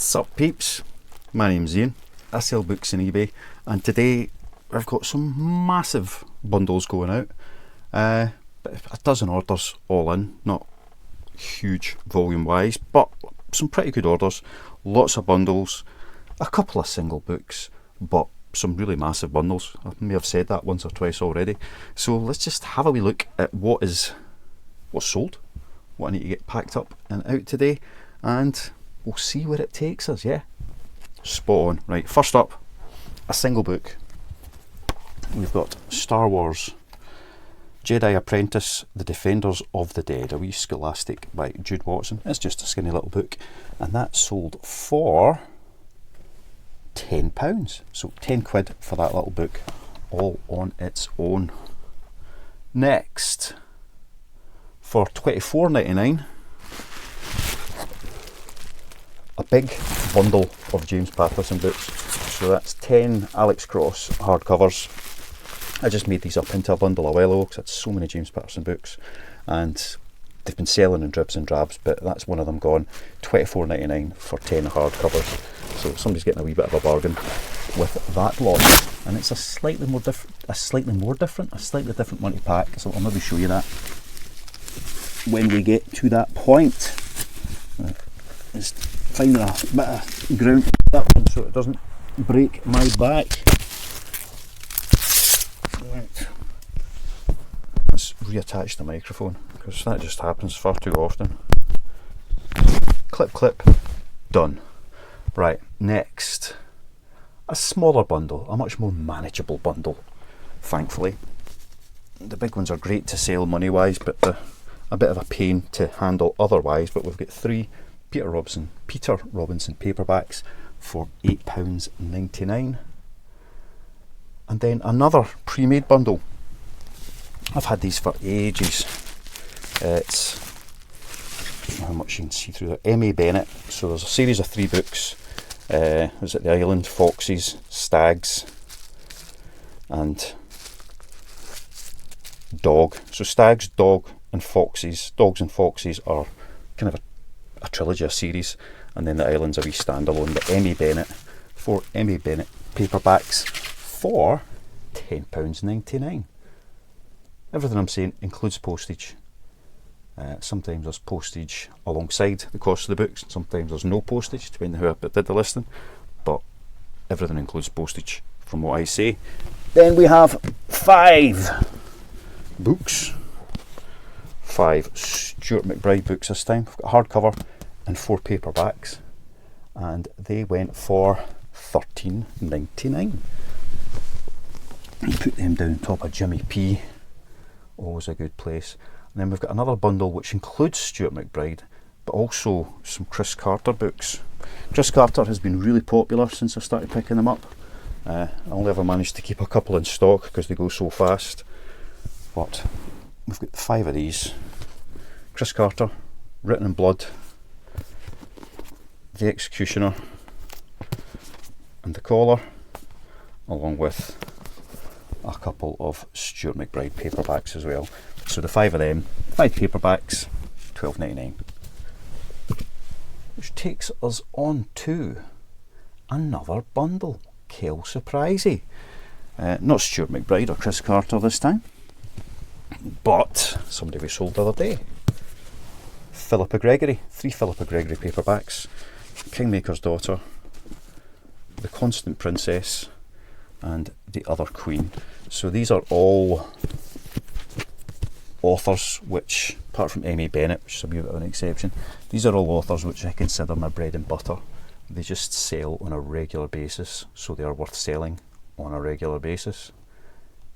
Sup peeps, my name's Ian. I sell books on eBay, and today I've got some massive bundles going out. A dozen orders all in, not huge volume wise, but some pretty good orders. Lots of bundles, a couple of single books, but some really massive bundles. I may have said that once or twice already. So let's just have a wee look at what's sold, what I need to get packed up and out today, and we'll see where it takes us. Yeah, spot on. Right, first up, a single book. We've got Star Wars Jedi Apprentice, The Defenders of the Dead, a wee scholastic by Jude Watson. It's just a skinny little book, and that sold for £10. So 10 quid for that little book, all on its own. Next, for £24.99, a big bundle of James Patterson books. So that's 10 Alex Cross hardcovers. I just made these up into a bundle a while ago because I had so many James Patterson books, and they've been selling in dribs and drabs, but that's one of them gone. £24.99 for 10 hardcovers. So somebody's getting a wee bit of a bargain with that lot. And it's a slightly different one to pack, so I'll maybe show you that when we get to that point. Just finding a bit of ground that one so it doesn't break my back. Right. Let's reattach the microphone because that just happens far too often. Clip, clip, done. Right, next, a smaller bundle, a much more manageable bundle, thankfully. The big ones are great to sell money wise, but they're a bit of a pain to handle otherwise. But we've got 3 Peter Robinson paperbacks for £8.99, and then another pre-made bundle. I've had these for ages. It's, how much you can see through there, M.A. Bennett. So there's a series of 3 books. Was it The Island, Foxes, Stags, and Dog. So Stags, Dog and Foxes. Dogs and Foxes are kind of a trilogy, a series, and then The Island's a wee standalone. The M.A. Bennett, 4 M.A. Bennett paperbacks for £10.99. Everything I'm saying includes postage. Sometimes there's postage alongside the cost of the books, sometimes there's no postage, depending on who did the listing, but everything includes postage from what I say. Then we have 5 books, 5 Stuart McBride books this time. We've got a hardcover and 4 paperbacks, and they went for £13.99. You put them down top of Jimmy P, always a good place. And then we've got another bundle which includes Stuart McBride, but also some Chris Carter books. Chris Carter has been really popular since I started picking them up. I only ever managed to keep a couple in stock because they go so fast. But we've got 5 of these. Chris Carter, Written in Blood, The Executioner, and The Collar, along with a couple of Stuart McBride paperbacks as well. So the 5 of them, 5 paperbacks, £12.99. Which takes us on to another bundle. Kel surprisey. Not Stuart McBride or Chris Carter this time, but somebody we sold the other day. Philippa Gregory, 3 Philippa Gregory paperbacks. Kingmaker's Daughter, The Constant Princess, and The Other Queen. So these are all authors which, apart from M.A. Bennett, which is a bit of an exception, these are all authors which I consider my bread and butter. They just sell on a regular basis, so they are worth selling on a regular basis,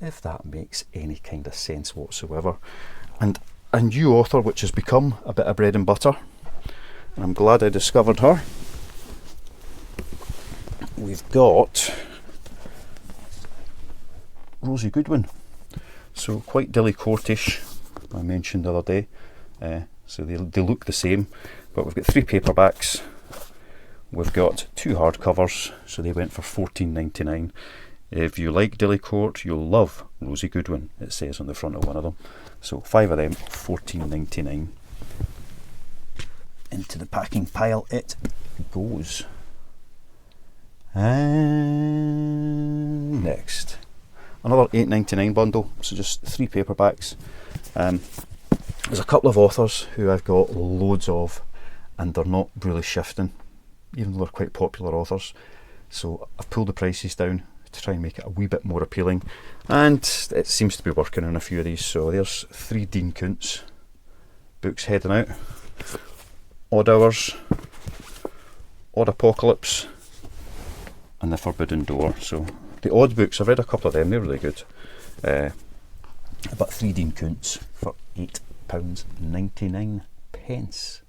if that makes any kind of sense whatsoever. And a new author which has become a bit of bread and butter, and I'm glad I discovered her. We've got Rosie Goodwin. So quite Dilly Courtish, I mentioned the other day. So they look the same, but we've got 3 paperbacks. We've got 2 hardcovers, so they went for £14.99. If you like Dilly Court, you'll love Rosie Goodwin, it says on the front of one of them. So 5 of them, £14.99. Into the packing pile it goes. And next, another £8.99 bundle, so just 3 paperbacks. There's a couple of authors who I've got loads of, and they're not really shifting, even though they're quite popular authors. So I've pulled the prices down to try and make it a wee bit more appealing, and it seems to be working on a few of these. So there's 3 Dean Koontz books heading out: Odd Hours, Odd Apocalypse, and The Forbidden Door. So the Odd books, I've read a couple of them, they're really good. But 3 Dean Koontz for £8.99.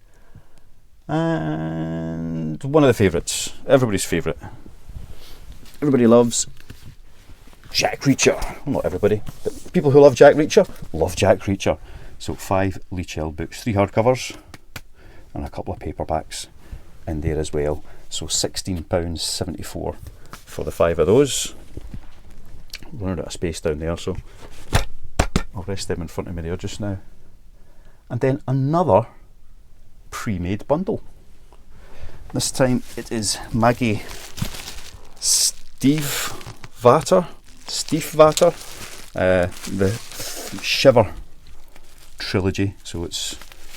And one of the favourites, everybody's favourite. Everybody loves Jack Reacher. Well, not everybody, but people who love Jack Reacher love Jack Reacher. So 5 Lee Child books, 3 hardcovers and a couple of paperbacks in there as well. So £16.74 for the 5 of those. I'm running out of space down there, so I'll rest them in front of me there just now. And then another pre-made bundle. This time it is Maggie Steve Vater, the Shiver trilogy. So it's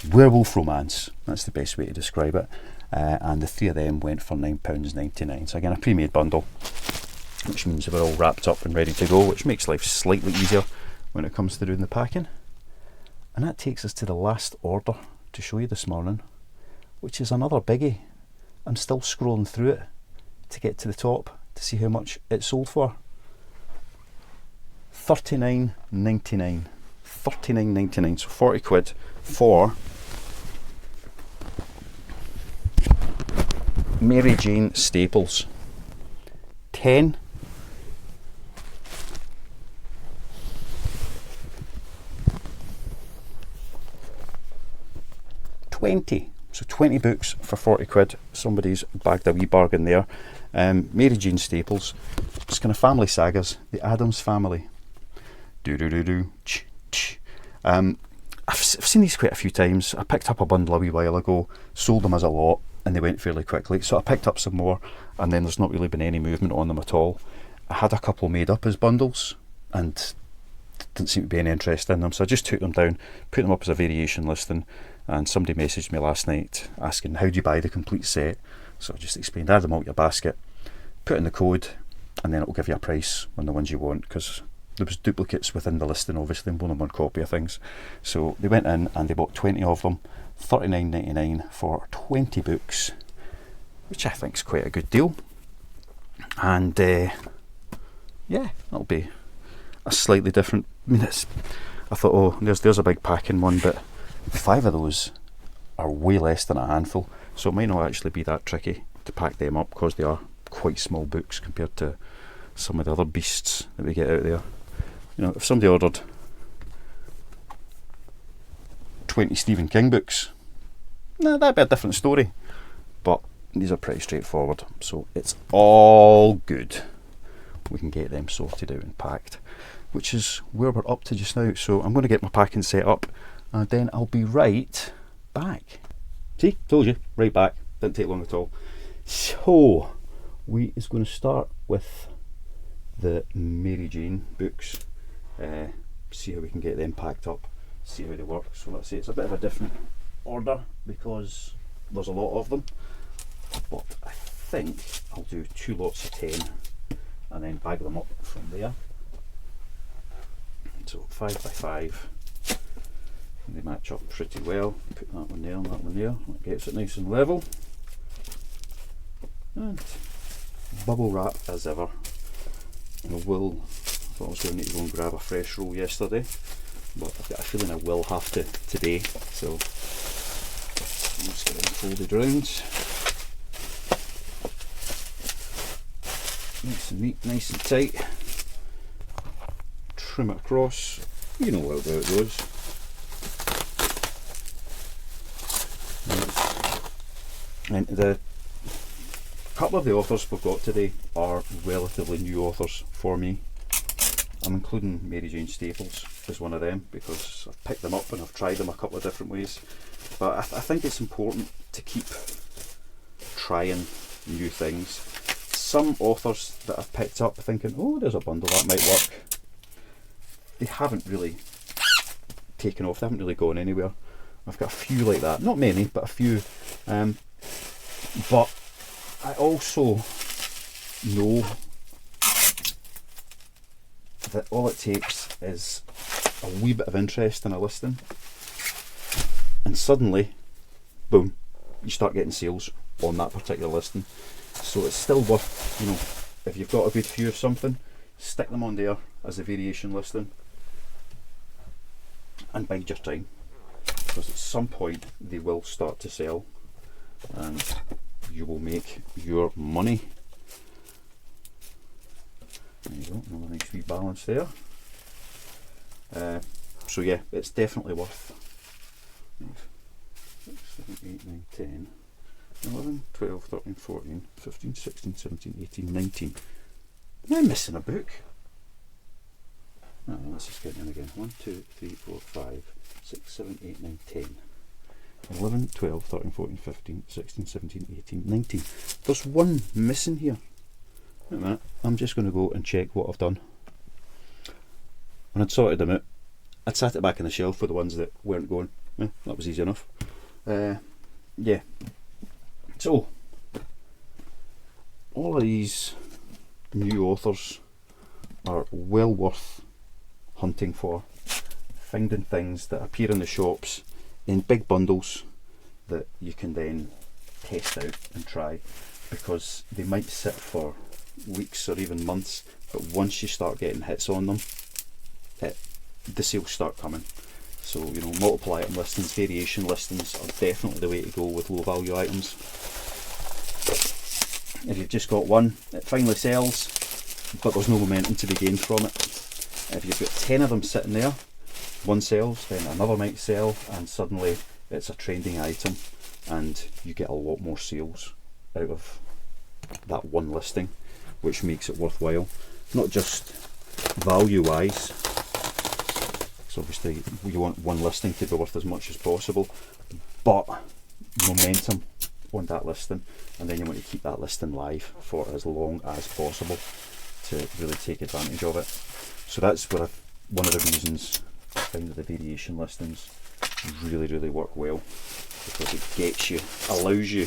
werewolf romance, that's the best way to describe it. And the 3 of them went for £9.99. So again, a pre-made bundle, which means they were all wrapped up and ready to go, which makes life slightly easier when it comes to doing the packing. And that takes us to the last order to show you this morning, which is another biggie. I'm still scrolling through it to get to the top to see how much it sold for. £39.99. £39.99, so 40 quid for Mary Jane Staples. 10 20, so 20 books for 40 quid. Somebody's bagged a wee bargain there. Mary Jane Staples, it's kind of family sagas, the Addams Family. I've seen these quite a few times. I picked up a bundle a wee while ago, sold them as a lot, and they went fairly quickly, so I picked up some more, and then there's not really been any movement on them at all. I had a couple made up as bundles and didn't seem to be any interest in them, so I just took them down, put them up as a variation listing, and somebody messaged me last night asking how do you buy the complete set. So I just explained, add them all to your basket, put in the code, and then it will give you a price on the ones you want, because there was duplicates within the listing, obviously, and more than one copy of things. So they went in and they bought 20 of them, $39.99 for 20 books, which I think is quite a good deal. And yeah, that'll be a slightly different. I mean, I thought, oh, there's a big packing one, but 5 of those are way less than a handful, so it might not actually be that tricky to pack them up, because they are quite small books compared to some of the other beasts that we get out there. You know, if somebody ordered 20 Stephen King books, that'd be a different story, but these are pretty straightforward, so it's all good. We can get them sorted out and packed, which is where we're up to just now. So I'm going to get my packing set up, and then I'll be right back. See, told you, right back. Didn't take long at all. So we is going to start with the Mary Jane books, see how we can get them packed up, see how they work. So let's say it's a bit of a different order because there's a lot of them, but I think I'll do 2 lots of 10 and then bag them up from there. So 5 by 5, and they match up pretty well. Put that one there and that one there, that gets it nice and level. And bubble wrap as ever. And I thought I was going to need to go and grab a fresh roll yesterday, but I've got a feeling I will have to today, so I'm just get them folded round. Nice and neat, nice and tight. Trim it across, you know how it goes. And the couple of the authors we've got today are relatively new authors for me. I'm including Mary Jane Staples as one of them because I've picked them up and I've tried them a couple of different ways. But I think it's important to keep trying new things, some authors that I've picked up thinking, oh, there's a bundle that might work, they haven't really taken off, they haven't really gone anywhere. I've got a few like that, not many, but a few. But I also know that all it takes is a wee bit of interest in a listing, and suddenly, boom, you start getting sales on that particular listing. So it's still worth, you know, if you've got a good few of something, stick them on there as a variation listing and bide your time, because at some point they will start to sell and you will make your money. There you go, another nice wee balance there. So yeah, it's definitely worth 6, 7, 8, 9, 10, 11, 12, 13, 14, 15, 16, 17, 18, 19. Am I missing a book? No, let's just get in again. 1, 2, 3, 4, 5, 6, 7, 8, 9, 10. 11, 12, 13, 14, 15, 16, 17, 18, 19. There's one missing here. Wait a minute, I'm just going to go and check what I've done. When I'd sorted them out, I'd sat it back on the shelf for the ones that weren't going. That was easy enough. Yeah. So, all of these new authors are well worth hunting for, finding things that appear in the shops in big bundles that you can then test out and try, because they might sit for weeks or even months, but once you start getting hits on them, the sales start coming. So, you know, multiple item listings, variation listings are definitely the way to go with low value items. If you've just got one, it finally sells, but there's no momentum to be gained from it. If you've got 10 of them sitting there, one sells, then another might sell, and suddenly it's a trending item and you get a lot more sales out of that one listing, which makes it worthwhile. Not just value wise, because obviously you want one listing to be worth as much as possible, but momentum on that listing, and then you want to keep that listing live for as long as possible to really take advantage of it. So that's where one of the reasons I find that the variation listings really work well, because it gets you, allows you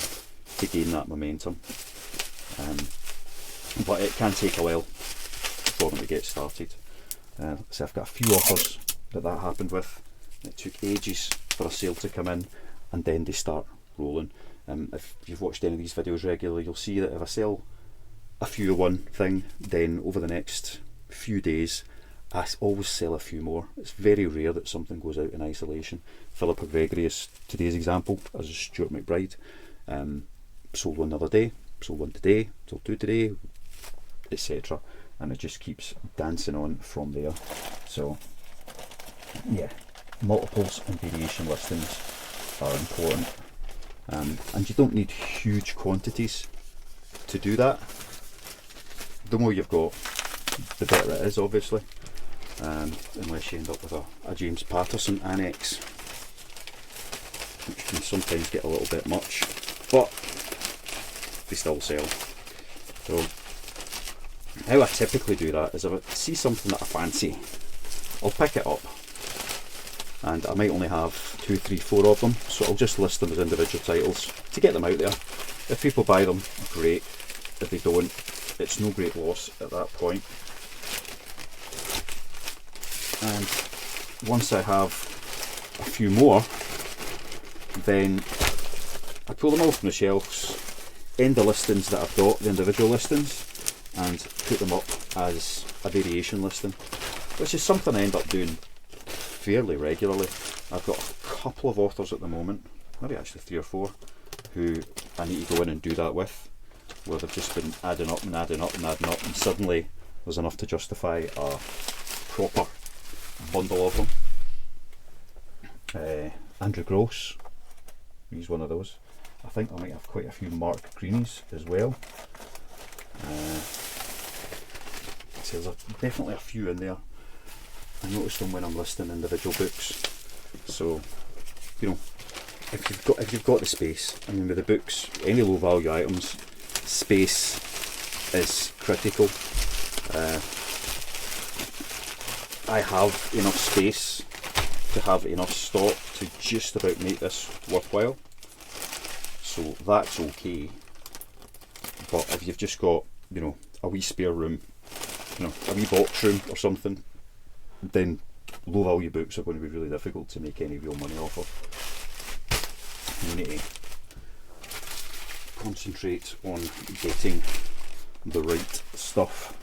to gain that momentum. But it can take a while for them to get started. So I've got a few offers that happened with. It took ages for a sale to come in, and then they start rolling. If you've watched any of these videos regularly, you'll see that if I sell a few of one thing, then over the next few days I always sell a few more. It's very rare that something goes out in isolation. Philippa Gregory is today's example, as is Stuart McBride. Sold one the other day, sold one today, sold two today, etc. And it just keeps dancing on from there. So yeah, multiples and variation listings are important. And you don't need huge quantities to do that. The more you've got, the better it is, obviously, unless you end up with a James Patterson annex, which can sometimes get a little bit much, but they still sell. So how I typically do that is, if I see something that I fancy, I'll pick it up, and I might only have 2, 3, 4 of them, so I'll just list them as individual titles to get them out there. If people buy them, great. If they don't, it's no great loss at that point. And once I have a few more, then I pull them off from the shelves, end the listings that I've got, the individual listings, and put them up as a variation listing, which is something I end up doing fairly regularly. I've got a couple of authors at the moment, maybe actually 3 or 4, who I need to go in and do that with, where they've just been adding up and adding up and adding up, and suddenly there's enough to justify a proper bundle of them. Andrew Gross, he's one of those. I think I might have quite a few Mark Greenies as well. So there's definitely a few in there. I notice them when I'm listing individual books. So, you know, if you've got the space, I mean, with the books, any low value items, space is critical. I have enough space to have enough stock to just about make this worthwhile, so that's okay. But if you've just got, you know, a wee spare room, you know, a wee box room or something, then low value books are going to be really difficult to make any real money off of. You need to concentrate on getting the right stuff.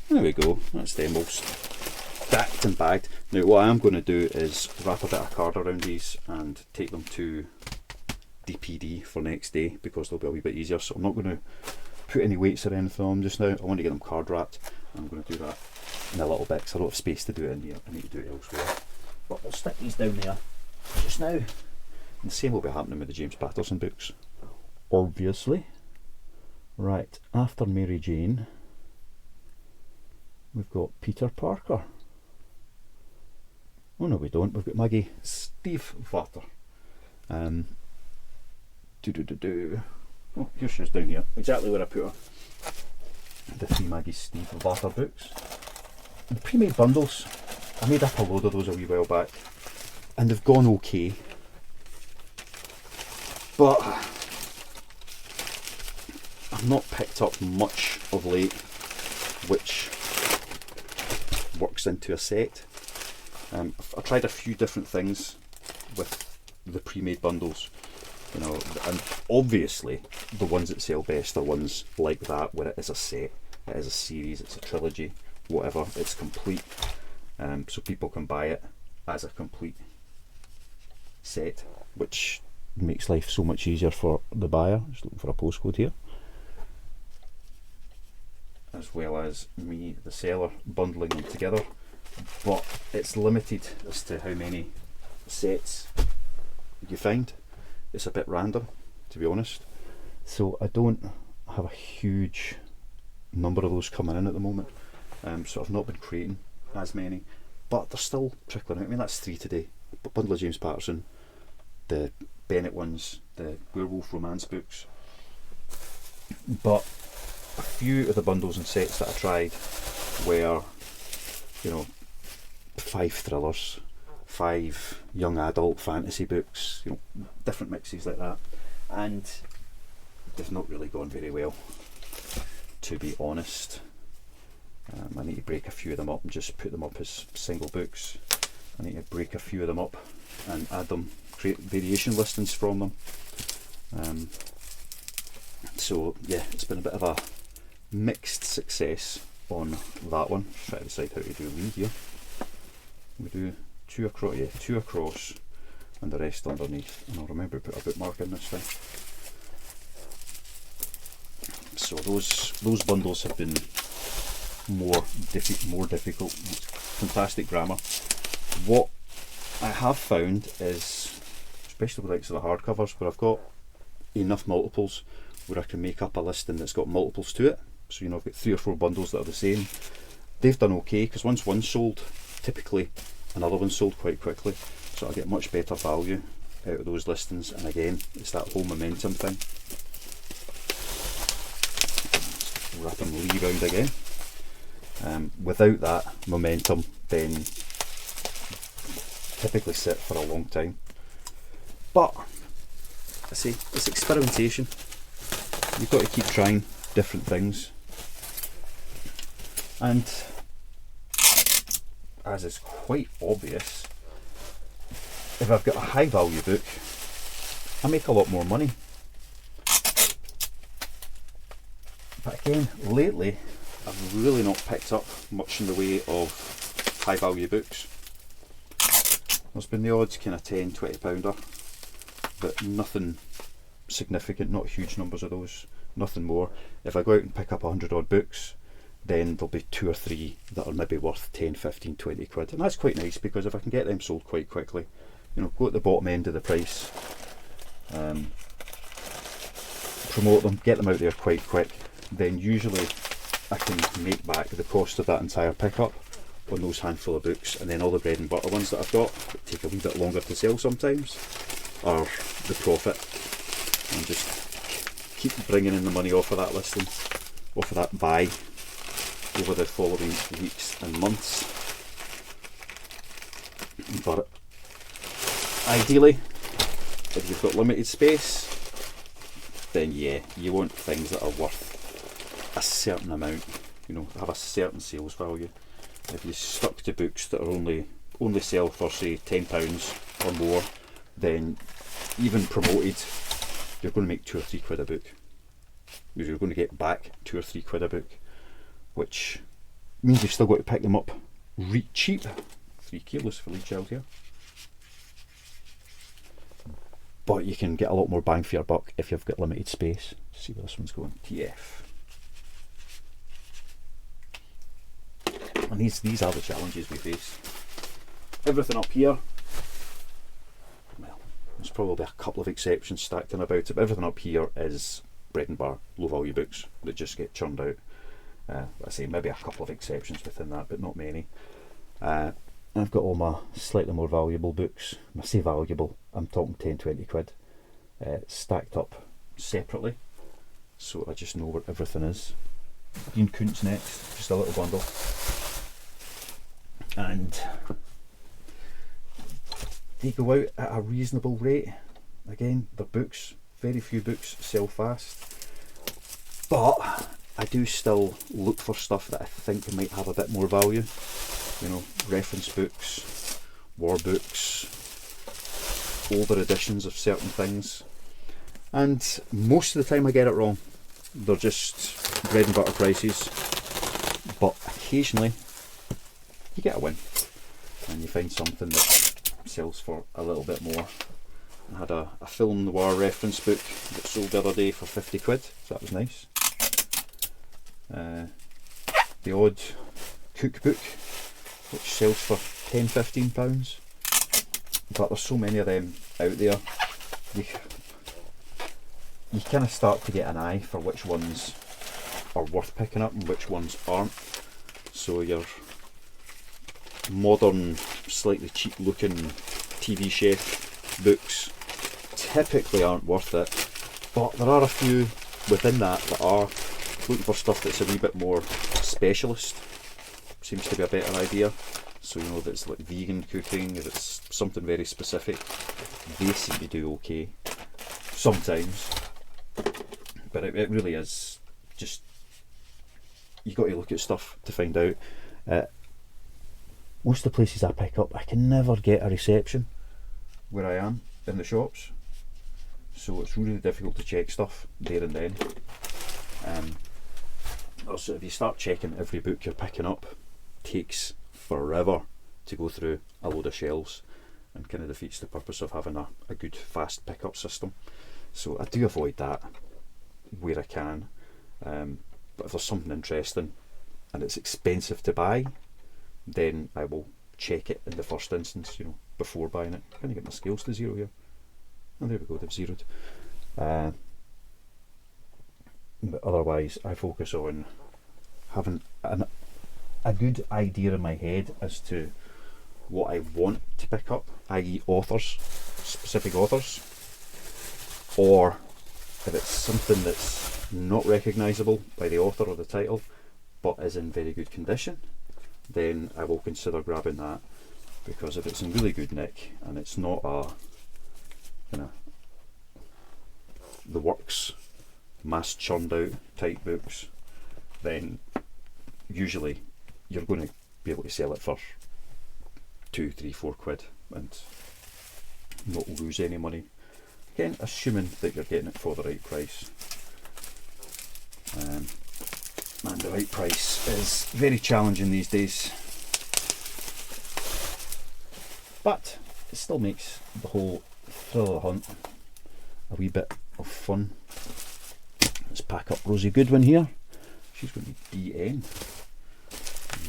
There we go, that's them all stacked and bagged. Now what I am going to do is wrap a bit of card around these and take them to DPD for next day, because they'll be a wee bit easier. So I'm not going to put any weights or anything on them just now. I want to get them card wrapped. I'm going to do that in a little bit because I don't have space to do it in here. I need to do it elsewhere. But we'll stick these down there just now. And the same will be happening with the James Patterson books, obviously. Right, after Mary Jane, we've got Peter Parker. Oh no, we don't. We've got Maggie Stiefvater. Oh, here she is down here. Exactly where I put her. The 3 Maggie Stiefvater books. The pre-made bundles. I made up a load of those a wee while back, and they've gone okay. But I've not picked up much of late, which works into a set. I've tried a few different things with the pre-made bundles, you know, and obviously the ones that sell best are ones like that, where it is a set, it is a series, it's a trilogy, whatever, it's complete, so people can buy it as a complete set, which makes life so much easier for the buyer. Just looking for a postcode here. As well as me, the seller, bundling them together. But it's limited as to how many sets you find. It's a bit random, to be honest. So I don't have a huge number of those coming in at the moment. So I've not been creating as many, but they're still trickling out. I mean, that's 3 today. Bundle of James Patterson, the Bennett ones, the werewolf romance books. But a few of the bundles and sets that I tried were, you know, 5 thrillers, 5 young adult fantasy books, you know, different mixes like that, and they've not really gone very well, to be honest. I need to break a few of them up and just put them up as single books. I need to break a few of them up and add them, create variation listings from them. So yeah, it's been a bit of a mixed success on that one. Try to decide how to do Lee here. We do 2 across, yeah, 2 across, and the rest underneath. And I'll remember to put a bookmark in this time. So those bundles have been more difficult. Fantastic grammar. What I have found is, especially with likes of the hardcovers, where I've got enough multiples where I can make up a listing that's got multiples to it. So, you know, I've got 3 or 4 bundles that are the same. They've done okay, because once one's sold, typically another one's sold quite quickly. So I get much better value out of those listings. And again, it's that whole momentum thing. Wrap and Lee round again. Without that momentum, then typically sit for a long time. But I say it's experimentation. You've got to keep trying different things, and as is quite obvious, if I've got a high value book, I make a lot more money. But again, lately I've really not picked up much in the way of high value books. There's been the odds kind of £10–20, but nothing significant, not huge numbers of those, nothing more. If I go out and pick up 100 odd books, then there'll be 2 or 3 that are maybe worth 10, 15, 20 quid, and that's quite nice, because if I can get them sold quite quickly, you know, go at the bottom end of the price, promote them, get them out there quite quick, then usually I can make back the cost of that entire pickup on those handful of books. And then all the bread and butter ones that I've got, that take a wee bit longer to sell sometimes, are the profit, and just keep bringing in the money off of that listing off of that buy over the following weeks and months. But ideally, if you've got limited space, then yeah, you want things that are worth a certain amount, you know, have a certain sales value. If you're stuck to books that are only sell for say £10 or more, then even promoted, you're going to make 2 or 3 quid a book. You're going to get back 2 or 3 quid a book, which means you've still got to pick them up cheap. 3 kilos for each child here. But you can get a lot more bang for your buck if you've got limited space. Let's see where this one's going. TF. And these are the challenges we face. Everything up here, well, there's probably a couple of exceptions stacked in about it, but everything up here is bread and bar, low value books that just get churned out. I say maybe a couple of exceptions within that, but not many. I've got all my slightly more valuable books. When I say valuable, I'm talking 10-20 quid, stacked up separately, so I just know where everything is. Dean Koontz next, just a little bundle. And they go out at a reasonable rate. Again, they're books, very few books sell fast, but I do still look for stuff that I think might have a bit more value. You know, reference books, war books, older editions of certain things, and most of the time I get it wrong. They're just bread and butter prices, but occasionally you get a win and you find something that sells for a little bit more. I had a film noir reference book that sold the other day for 50 quid, so that was nice. The odd cookbook which sells for £10-15, but there's so many of them out there, you kind of start to get an eye for which ones are worth picking up and which ones aren't. So your modern, slightly cheap looking TV chef books typically aren't worth it, but there are a few within that are looking for stuff that's a wee bit more specialist. Seems to be a better idea. So you know, that it's like vegan cooking, if it's something very specific, they seem to do okay sometimes, but it really is just, you've got to look at stuff to find out. Most of the places I pick up, I can never get a reception where I am in the shops, so it's really difficult to check stuff there and then. Also, if you start checking every book you're picking up, it takes forever to go through a load of shelves, and kind of defeats the purpose of having a good fast pickup system. So I do avoid that where I can, but if there's something interesting and it's expensive to buy, then I will check it in the first instance, you know, before buying it. Can I get my scales to 0 here? Oh, there we go, they've zeroed. But otherwise I focus on having a good idea in my head as to what I want to pick up, i.e. authors, specific authors, or if it's something that's not recognisable by the author or the title but is in very good condition, then I will consider grabbing that, because if it's in really good nick and it's not a, you know, the works, mass churned out type books, then usually you're going to be able to sell it for 2, 3, 4 quid and not lose any money. Again, assuming that you're getting it for the right price. And the right price is very challenging these days, but it still makes the whole thrill of the hunt a wee bit of fun. Let's pack up Rosie Goodwin here. She's going to be BN.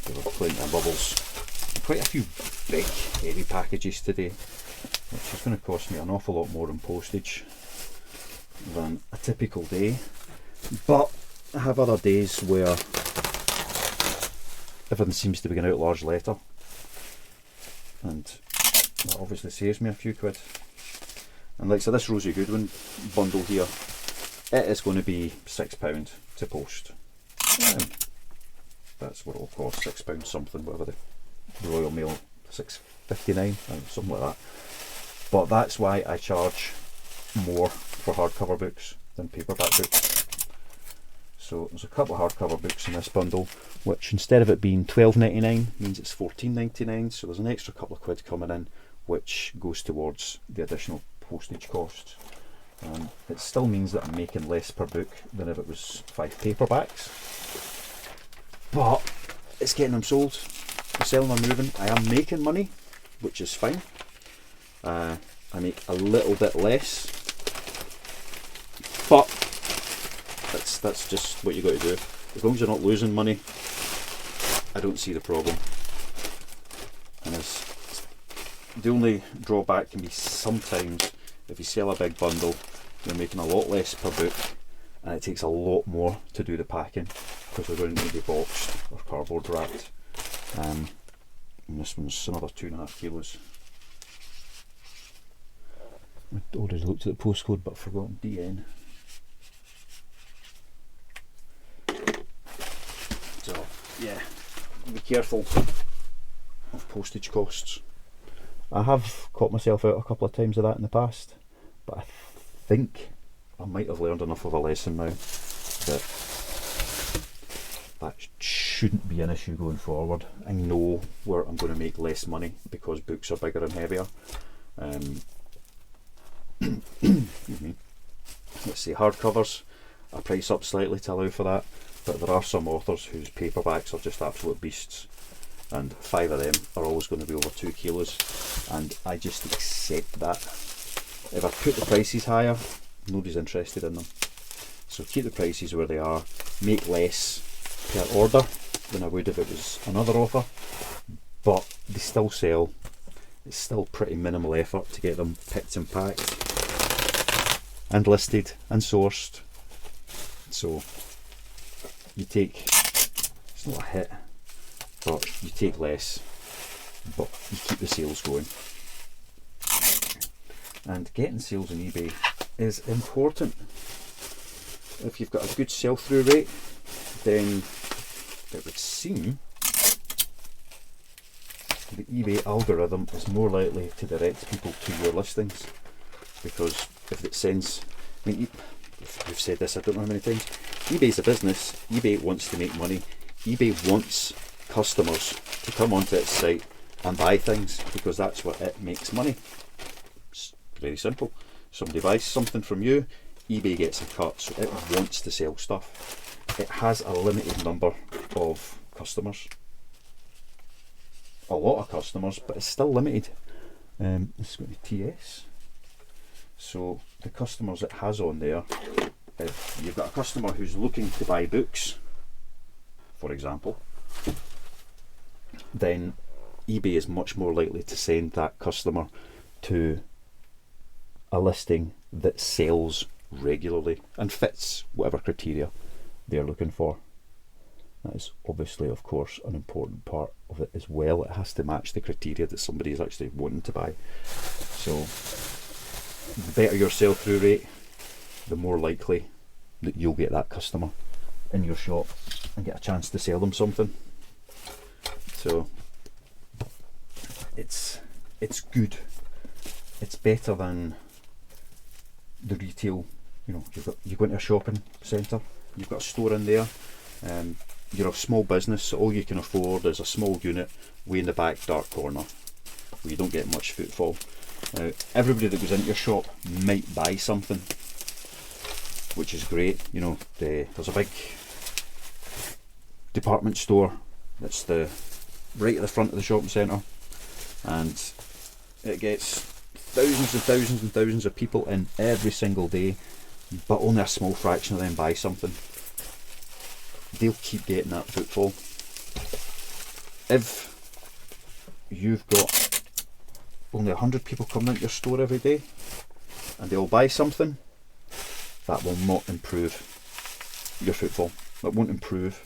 Give her plenty of bubbles. Quite a few big heavy packages today, which is going to cost me an awful lot more in postage than a typical day, but I have other days where everything seems to be going out large letter, and that obviously saves me a few quid. And like so, this Rosie Goodwin bundle here, it is going to be £6 to post. That's what it'll cost, £6 something, whatever the Royal Mail, £6.59, something like that. But that's why I charge more for hardcover books than paperback books. So there's a couple of hardcover books in this bundle, which instead of it being £12.99 means it's £14.99. So there's an extra couple of quid coming in, which goes towards the additional postage costs. It still means that I'm making less per book than if it was 5 paperbacks, but it's getting them sold. I'm selling or moving. I am making money, which is fine. I make a little bit less, but that's just what you got to do. As long as you're not losing money, I don't see the problem. And the only drawback can be sometimes if you sell a big bundle, you're making a lot less per book, and it takes a lot more to do the packing because they're going to be boxed or cardboard wrapped. And this one's another 2.5 kilos. I already looked at the postcode but I've forgotten DN. So yeah, be careful of postage costs. I have caught myself out a couple of times of that in the past, but I think I might have learned enough of a lesson now that that shouldn't be an issue going forward. I know where I'm going to make less money because books are bigger and heavier. Excuse me. Let's see, hardcovers I price up slightly to allow for that, but there are some authors whose paperbacks are just absolute beasts, and 5 of them are always going to be over 2 kilos, and I just accept that. If I put the prices higher, nobody's interested in them. So keep the prices where they are, make less per order than I would if it was another author, but they still sell. It's still pretty minimal effort to get them picked and packed and listed and sourced. So you take, it's not a hit, but you take less, but you keep the sales going. And getting sales on eBay is important. If you've got a good sell-through rate, then it would seem the eBay algorithm is more likely to direct people to your listings, because if it sends, I mean, we've said this I don't know how many times, eBay's a business, eBay wants to make money, eBay wants customers to come onto its site and buy things because that's what it makes money. It's very simple. Somebody buys something from you, eBay gets a cut, so it wants to sell stuff. It has a limited number of customers. A lot of customers, but it's still limited. This is going to be TS. So the customers it has on there, if you've got a customer who's looking to buy books, for example, then eBay is much more likely to send that customer to a listing that sells regularly and fits whatever criteria they're looking for. That is obviously, of course, an important part of it as well. It has to match the criteria that somebody is actually wanting to buy. So the better your sell-through rate, the more likely that you'll get that customer in your shop and get a chance to sell them something. So it's good. It's better than the retail. You know, you go into a shopping centre, you've got a store in there, you're a small business, so all you can afford is a small unit way in the back dark corner where you don't get much footfall. Now, everybody that goes into your shop might buy something, which is great. You know, there's a big department store that's right at the front of the shopping centre, and it gets thousands and thousands and thousands of people in every single day, but only a small fraction of them buy something. They'll keep getting that footfall. If you've got only 100 people coming into your store every day and they all buy something, that will not improve your footfall. That won't improve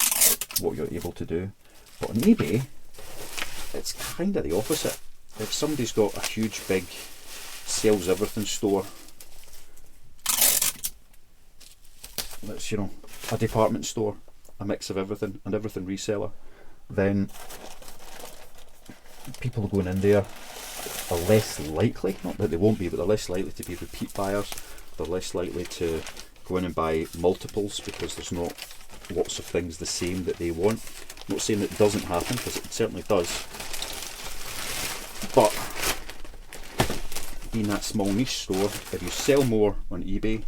what you're able to do. But on eBay, it's kind of the opposite. If somebody's got a huge big sells everything store, that's, you know, a department store, a mix of everything and everything reseller, then people going in there are less likely, not that they won't be, but they're less likely to be repeat buyers. They're less likely to go in and buy multiples because there's not lots of things the same that they want. I'm not saying it doesn't happen, because it certainly does, but being that small niche store, if you sell more on eBay,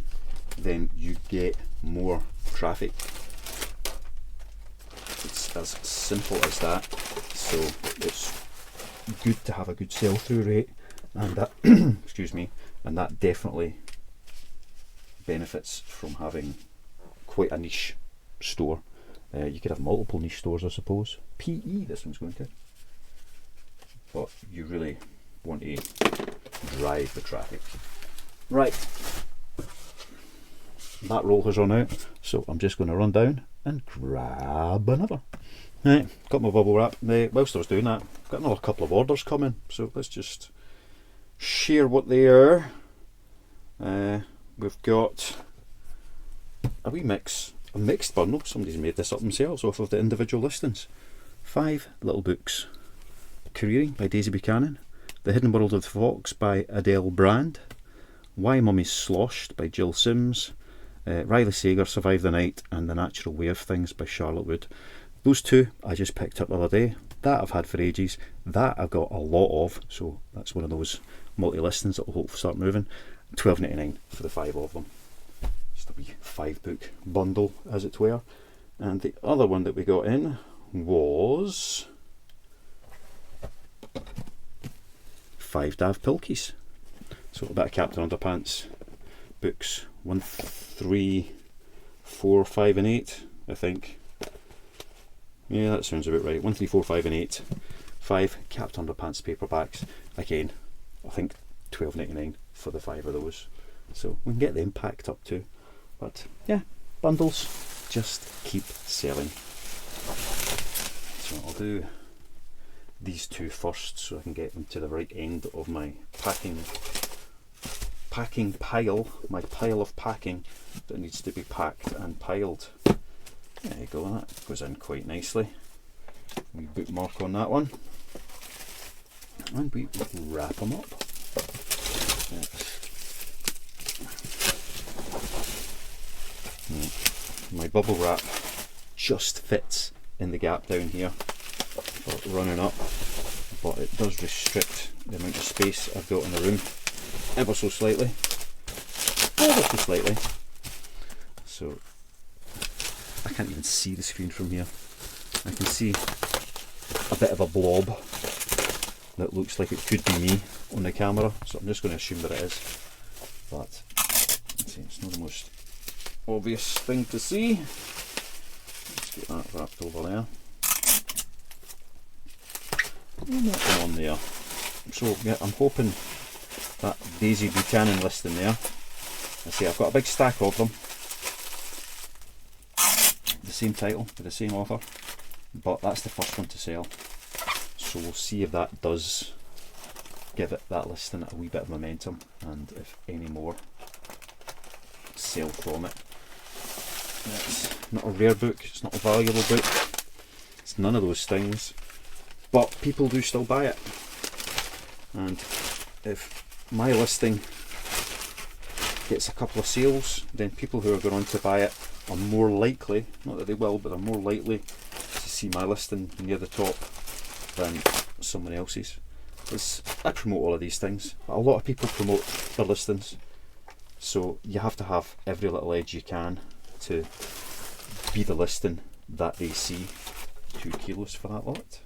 then you get more traffic. It's as simple as that. So it's good to have a good sell-through rate, and that excuse me, and that definitely benefits from having quite a niche store. You could have multiple niche stores, I suppose. PE this one's going to, but you really want to drive the traffic. Right, that roll has run out, so I'm just going to run down and grab another. Right, got my bubble wrap. Whilst I was doing that, got another couple of orders coming, so let's just share what they are. We've got a wee mix, a mixed bundle. Somebody's made this up themselves off of the individual listings. 5 little books. Careering by Daisy Buchanan, The Hidden World of the Fox by Adele Brand, Why Mummy's Sloshed by Jill Sims, Riley Sager, Survive the Night, and The Natural Way of Things by Charlotte Wood. Those two I just picked up the other day. That I've had for ages. That I've got a lot of, so that's one of those multi-listings that will hopefully start moving. $12.99 for the 5 of them. Just a wee 5-book bundle, as it were. And the other one that we got in was 5 Dav Pilkeys. So a bit of Captain Underpants books, 1, 3, 4, 5 and 8, I think. Yeah, that sounds about right. 1, 3, 4, 5 and 8. 5 Captain Underpants paperbacks. Again, I think $12.99 for the 5 of those. So we can get them packed up too. But yeah, bundles just keep selling. So I'll do these 2 first so I can get them to the right end of my packing pile, my pile of packing that needs to be packed and piled. There you go, that goes in quite nicely. We bookmark on that one, and we wrap them up. My bubble wrap just fits in the gap down here for running up, but it does restrict the amount of space I've got in the room ever so slightly. So I can't even see the screen from here. I can see a bit of a blob that looks like it could be me on the camera, so I'm just going to assume that it is, but it's not the most obvious thing to see. Let's get that wrapped over there. And that one on there. So yeah, I'm hoping that Daisy Buchanan listing there, I see I've got a big stack of them, the same title with the same author, but that's the first one to sell, so we'll see if that does give it, that listing, a wee bit of momentum, and if any more sell from it. It's not a rare book, it's not a valuable book, it's none of those things, but people do still buy it. And if my listing gets a couple of sales, then people who are going on to buy it are more likely, not that they will, but they're more likely to see my listing near the top than someone else's. Because I promote all of these things, but a lot of people promote their listings, so you have to have every little edge you can to be the listing that they see. 2 kilos for that lot.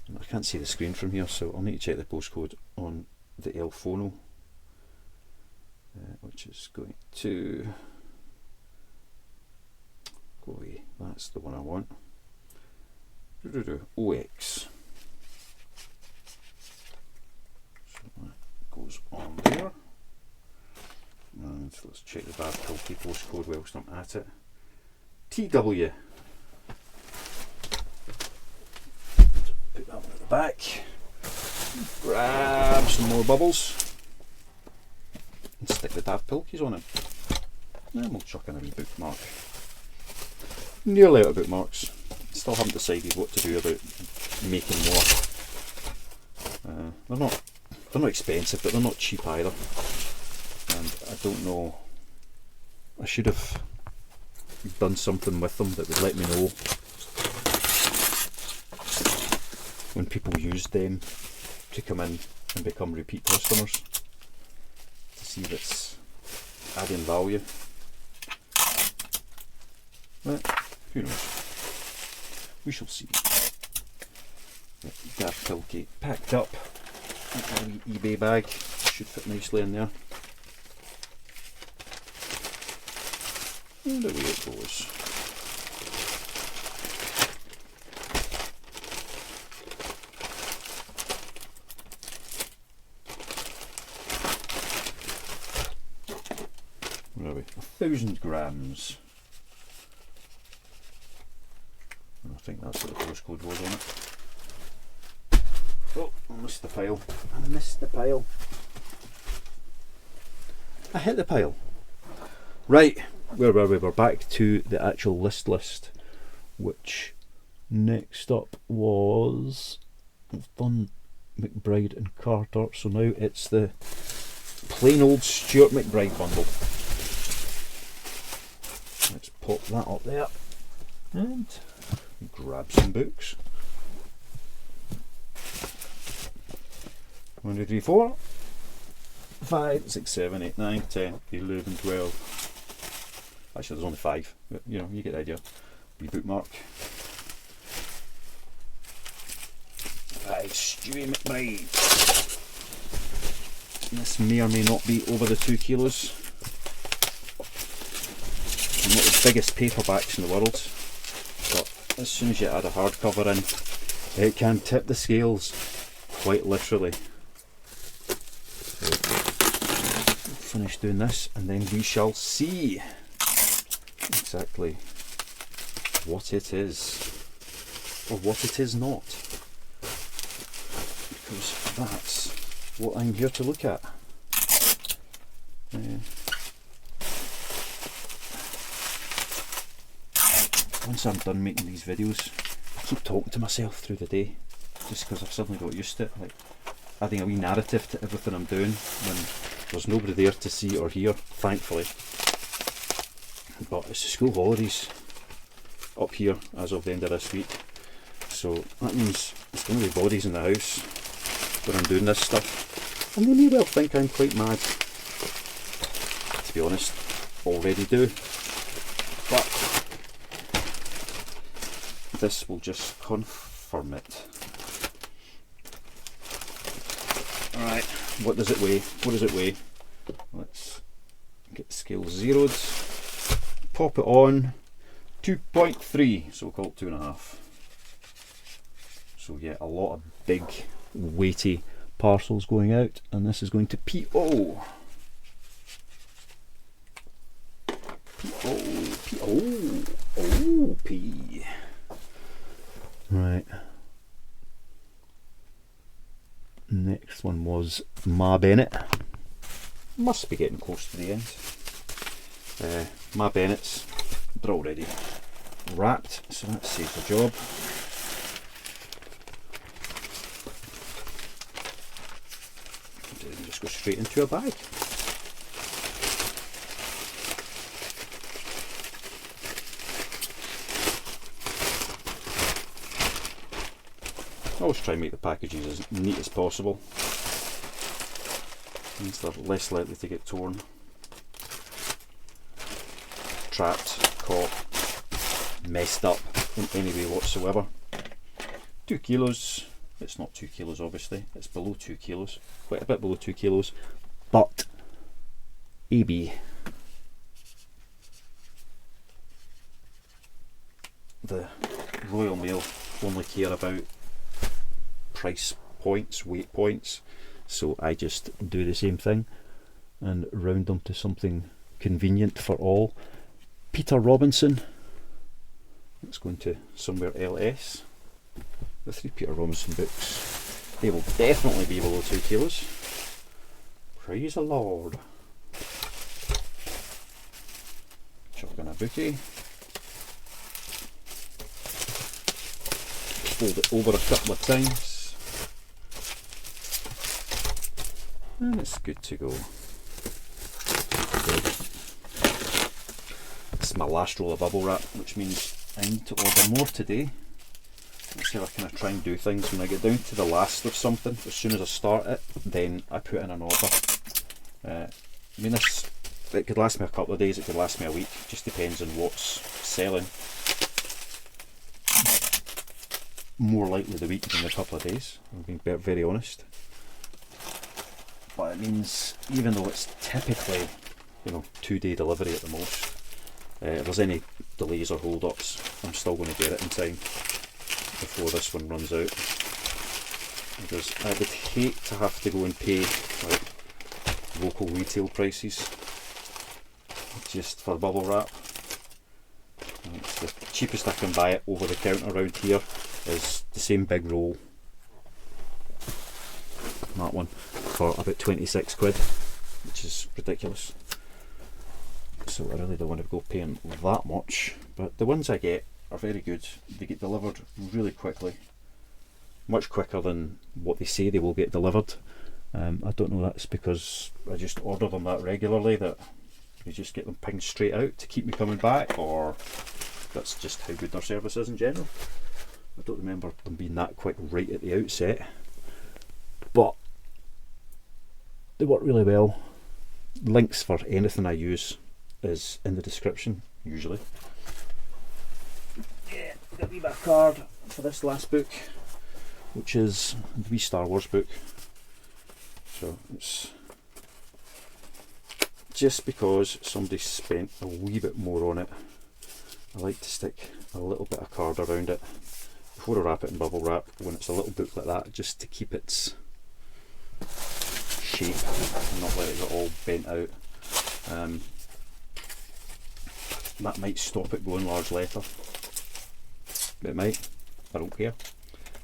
And I can't see the screen from here, so I'll need to check the postcode on the El Fono, which is going to go away. That's the one I want. OX. So that goes on there. And let's check the Dav Pilkey postcode whilst I'm at it. TW. Put that one at the back. Grab some more bubbles and stick the Dav Pilkeys on it. And we'll chuck in a wee bookmark nearly out of bookmarks. Still haven't decided what to do about making more. They're not expensive, but they're not cheap either. And I don't know, I should have done something with them that would let me know when people used them to come in and become repeat customers, to see if it's adding value. But who knows? We shall see. Gaff Tilkey packed up in a wee eBay bag, should fit nicely in there. And away it goes. Where are we? 1,000 grams. I think that's what the postcode was on it. Oh, I missed the pile. I missed the pile. I hit the pile. Right, where were we? We're back to the actual list, which next up was, we've done McBride and Carter, so now it's the plain old Stuart McBride bundle. Let's pop that up there and grab some books. 1, 2, 3, 4, 5, 6, 7, 8, 9, 10, 11, 12. Actually, there's only 5, but you know, you get the idea. Be bookmark. 5 Stewie McBride. This may or may not be over the 2 kilos. Not the biggest paperbacks in the world, but as soon as you add a hardcover in, it can tip the scales, quite literally. So, we'll finish doing this and then we shall see exactly what it is, or what it is not, because that's what I'm here to look at. Once I'm done making these videos, I keep talking to myself through the day, just because I've suddenly got used to it, like adding a wee narrative to everything I'm doing when there's nobody there to see or hear, thankfully. But it's the school holidays up here as of the end of this week, so that means there's going to be bodies in the house when I'm doing this stuff, and they may well think I'm quite mad, to be honest, already do, but this will just confirm it. Alright, what does it weigh? What does it weigh? Let's get the scale zeroed, pop it on, 2.3, so we'll call it 2.5. So yeah, a lot of big weighty parcels going out, and this is going to PO. P. Right. Next one was Ma Bennett. Must be getting close to the end. Ma Bennett's, they're already wrapped, so that saves the job. And just go straight into a bag. I always try and make the packages as neat as possible, means they're less likely to get torn, trapped, caught, messed up in any way whatsoever. 2 kilos, it's not 2 kilos obviously, it's below 2 kilos, quite a bit below 2 kilos, but AB. The Royal Mail only care about price points, weight points, so I just do the same thing and round them to something convenient for all. Peter Robinson, let's go into somewhere LS. The 3 Peter Robinson books, they will definitely be below 2 kilos. Praise the Lord. Chuck in a bookie. fold it over a couple of times, and it's good to go. This is my last roll of bubble wrap, which means I need to order more today. Let's see if I kind of try and do things when I get down to the last of something. As soon as I start it, then I put in an order. I mean, it could last me a couple of days, it could last me a week, just depends on what's selling. More likely the week than a couple of days, I'm being very honest. But it means, even though it's typically, you know, 2-day delivery at the most, if there's any delays or hold-ups, I'm still going to get it in time before this one runs out. Because I would hate to have to go and pay like local retail prices just for bubble wrap. And it's the cheapest I can buy it over the counter around here is the same big roll, that one, for about 26 quid, which is ridiculous. So I really don't want to go paying that much, but the ones I get are very good. They get delivered really quickly, much quicker than what they say they will get delivered. I don't know, that's because I just order them that regularly that they just get them pinged straight out to keep me coming back, or that's just how good their service is in general. I don't remember them being that quick right at the outset, but they work really well. Links for anything I use is in the description, usually. Yeah, got a wee bit of card for this last book, which is the wee Star Wars book. So it's just because somebody spent a wee bit more on it, I like to stick a little bit of card around it before I wrap it in bubble wrap when it's a little book like that, just to keep its shape and not let it get all bent out. That might stop it going large letter. It might, I don't care.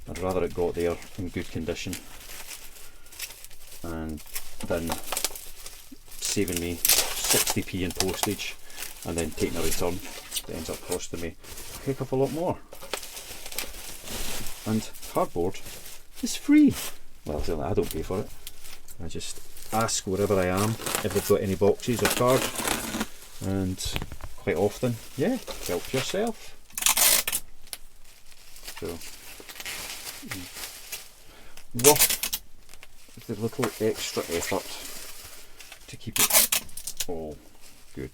I'd rather it got there in good condition and then saving me 60p in postage and then taking a return that ends up costing me a heck of a lot more. And cardboard is free. Well, I don't pay for it. I just ask wherever I am if they've got any boxes or card, and quite often, yeah, help yourself. So worth the little extra effort to keep it all good.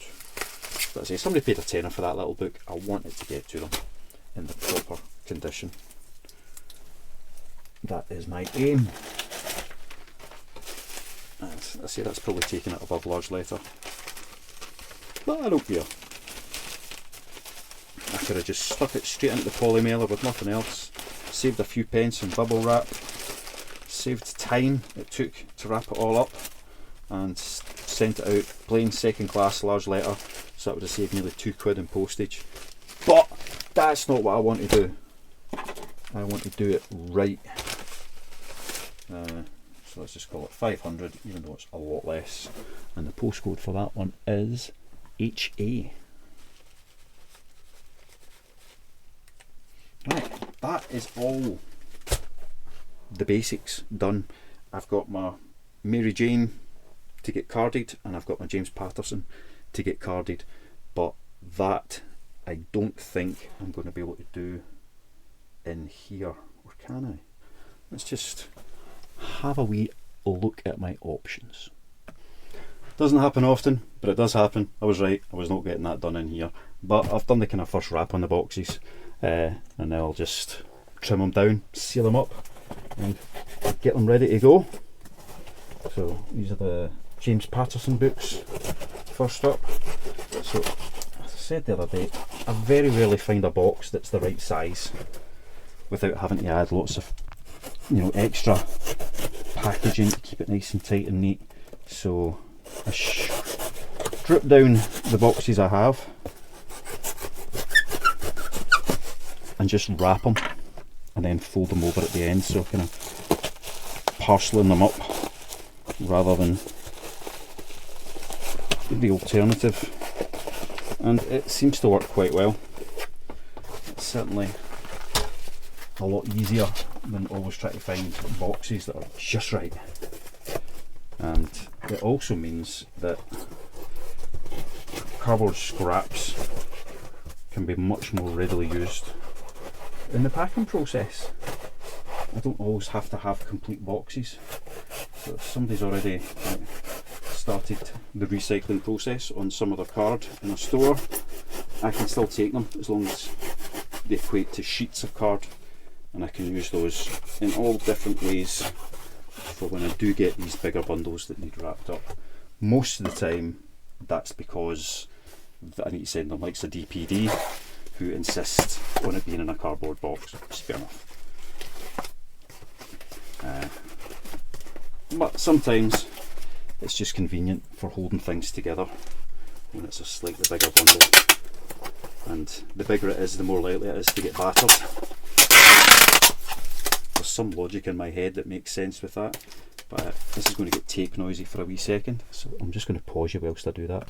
But I say, somebody paid a tenner for that little book. I want it to get to them in the proper condition. That is my aim. And I say that's probably taking it above large letter, but I don't care. I could have just stuck it straight into the poly mailer with nothing else, saved a few pence in bubble wrap, saved time it took to wrap it all up, and sent it out plain second class large letter, so that would have saved nearly 2 quid in postage. But that's not what I want to do. I want to do it right. So let's just call it 500, even though it's a lot less. And the postcode for that one is HA. Right, that is all the basics done. I've got my Mary Jane to get carded, and I've got my James Patterson to get carded, but that I don't think I'm going to be able to do in here, or can I? Let's just have a wee look at my options. Doesn't happen often, but it does happen. I was right, I was not getting that done in here, but I've done the kind of first wrap on the boxes, and now I'll just trim them down, seal them up, and get them ready to go. So these are the James Patterson books first up. So as I said the other day, I very rarely find a box that's the right size without having to add lots of, you know, extra packaging to keep it nice and tight and neat. So I strip down the boxes I have and just wrap them and then fold them over at the end, so kind of parceling them up rather than the alternative, and it seems to work quite well. It's certainly a lot easier than always trying to find boxes that are just right. And it also means that cardboard scraps can be much more readily used in the packing process. I don't always have to have complete boxes. So if somebody's already started the recycling process on some other card in a store, I can still take them as long as they equate to sheets of card, and I can use those in all different ways for when I do get these bigger bundles that need wrapped up. Most of the time that's because I need to send them like a DPD who insist on it being in a cardboard box. It's fair enough. But sometimes it's just convenient for holding things together when it's a slightly bigger bundle, and the bigger it is, the more likely it is to get battered. There's some logic in my head that makes sense with that, but this is going to get tape noisy for a wee second, so I'm just going to pause you whilst I do that.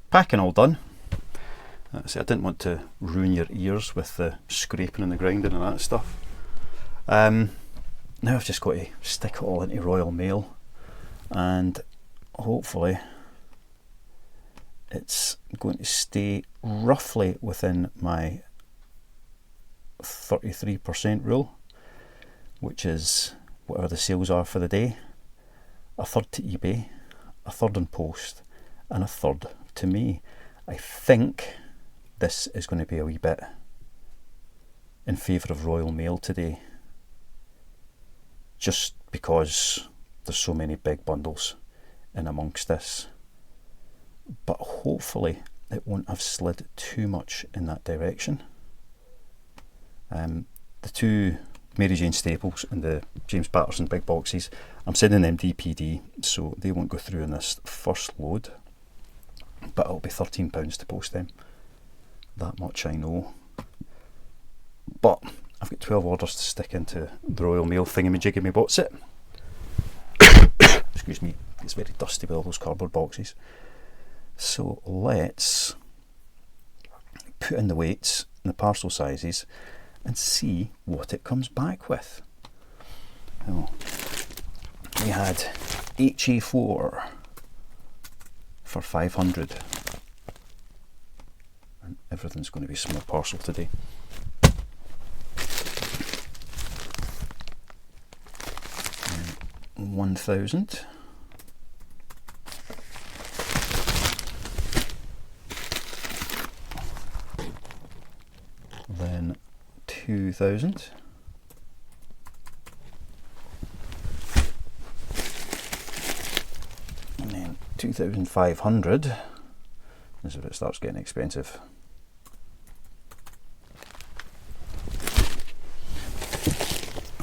Packing all done. See, I didn't want to ruin your ears with the scraping and the grinding and that stuff. Now I've just got to stick it all into Royal Mail, and hopefully it's going to stay roughly within my 33% rule, which is whatever the sales are for the day, a third to eBay, a third in post, and a third to me. I think this is going to be a wee bit in favour of Royal Mail today, just because there's so many big bundles in amongst this, but hopefully it won't have slid too much in that direction. The two Mary Jane Staples and the James Patterson big boxes, I'm sending them DPD, so they won't go through in this first load, but it'll be £13 to post them. That much I know. But I've got 12 orders to stick into the Royal Mail thingamajig in my box set. Excuse me, it's very dusty with all those cardboard boxes. So let's put in the weights and the parcel sizes and see what it comes back with. Now, we had HA4 for 500, and everything's going to be small parcel today. And 1000. Then 2000. And then 2500. This is where it starts getting expensive.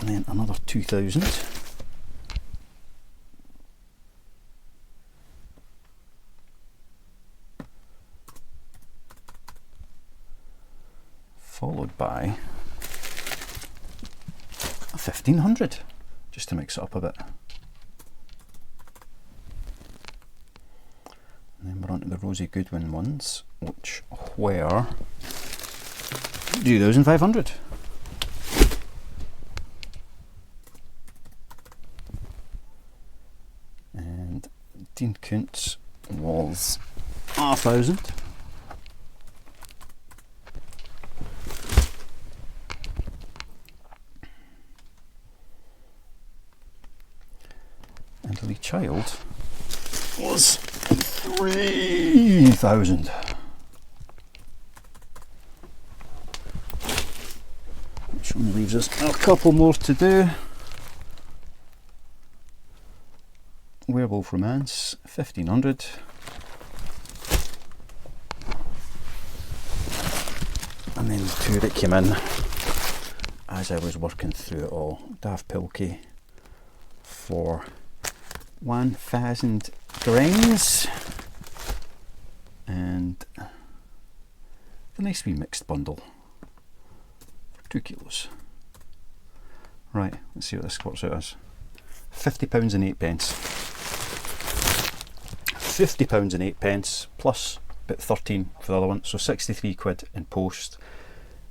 And then another 2000. Followed by a 1500, just to mix it up a bit. And then we're on to the Rosie Goodwin ones, which were 2500. And Dean Koontz was 1000. And Lee Child was 3000. Which only leaves us a couple more to do. Werewolf Romance, 1500. And then the two that came in as I was working through it all. Dav Pilkey for 1000 grains, and a nice wee mixed bundle for 2 kilos. Right, let's see what this works out as. £50 and 8p. £50 and 8p plus about 13 for the other one, so 63 quid in post.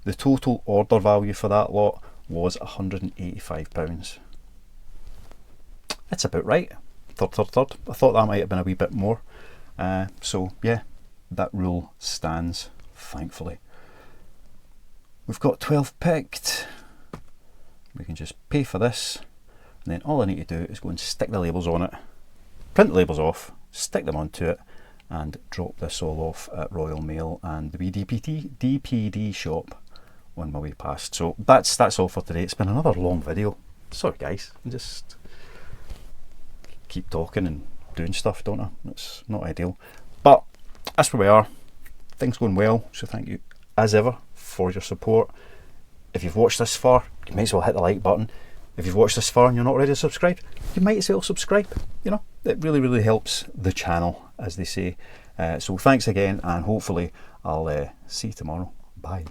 The total order value for that lot was £185. That's about right. Third. I thought that might have been a wee bit more. So yeah, that rule stands, thankfully. We've got 12 picked. We can just pay for this, and then all I need to do is go and stick the labels on it, print the labels off, stick them onto it, and drop this all off at Royal Mail and the DPD shop on my way past. So that's all for today. It's been another long video. Sorry guys, I just keep talking and doing stuff, don't I? It's not ideal, but that's where we are. Things going well, so thank you as ever for your support. If you've watched this far, you might as well hit the like button. If you've watched this far and you're not ready to subscribe, you might as well subscribe. You know, it really helps the channel, as they say. So thanks again, and hopefully I'll see you tomorrow. Bye.